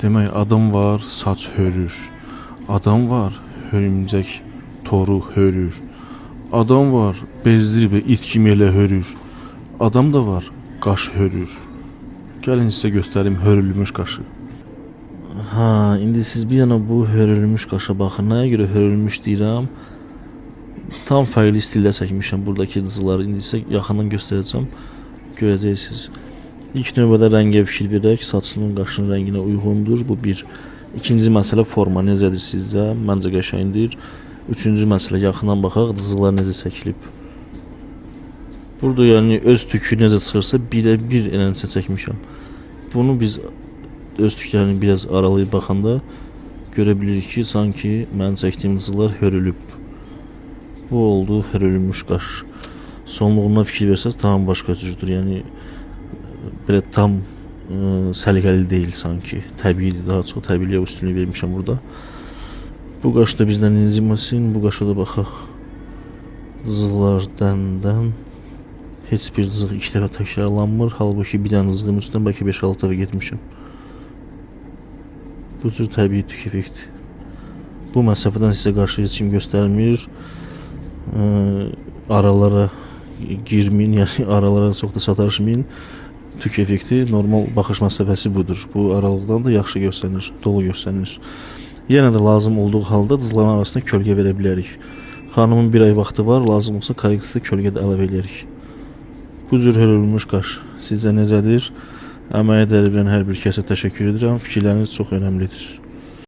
Demək adam var, saç hörür. Adam var, hörümcək toru hörür. Adam var, bezdirib it kimi elə hörür. Adam da var, qaş hörür. Gəlin sizə göstərim hörülmüş qaşı. Ha, indi siz bir yana bu hörülmüş qaşa baxın. Nəyə görə hörülmüş deyirəm? Tam fərqli stildə çəkmişəm buradakı cızıları. İndi sizə yaxından göstərəcəm. Görəcəksiniz. İlk növbədə rəngə fikir verək. Saçının, qaşının rənginə uyğundur. Bu bir. İkinci məsələ forma necədir sizcə? Məncə qəşəngdir. Üçüncü məsələ yaxından baxaq, cızılar necə çəkilib. Burada yəni öz tükü necə çıxırsa birə-bir eləncə çəkmişəm. Bunu biz öz tüklərini biraz aralayıb baxanda görə bilirik ki, sanki mənim çəkdiyim cızılar hörülüb. Bu oldu hörülmüş qaş. Sonluğuna fikir versəz tam başqa cürdür. Yəni belə tam səliqəli deyil sanki. Təbiidir, daha çox təbiiliyə üstünlük vermişəm burada. Bu qaş da bizdən inciməsin. Bu qaşa da baxaq. Cızılardan heç bir cızıq iki dəfə təkrarlanmır. Halbuki bir dənə cızığın üstündən bəlkə 5-6 dəfə getmişəm. Bu cür təbii tük effekti. Bu məsafədən sizə qarşı heç kim göstərmir. Aralara girməyin, yəni aralara çox da sataşmayın. Tük effekti normal baxış məsafəsi budur. Bu aralıqdan da yaxşı görsənir, dolu görsənir. Yenə də lazım olduğu halda cızıların arasında kölgə verə bilərik. Xanımın bir ay vaxtı var, lazım olsa korreksiya kölgə də əlavə edərik. Bu cür hörülmüş qaş sizcə necədir? Əməyə dəyər verən hər bir kəsə təşəkkür edirəm. Fikirləriniz çox önəmlidir.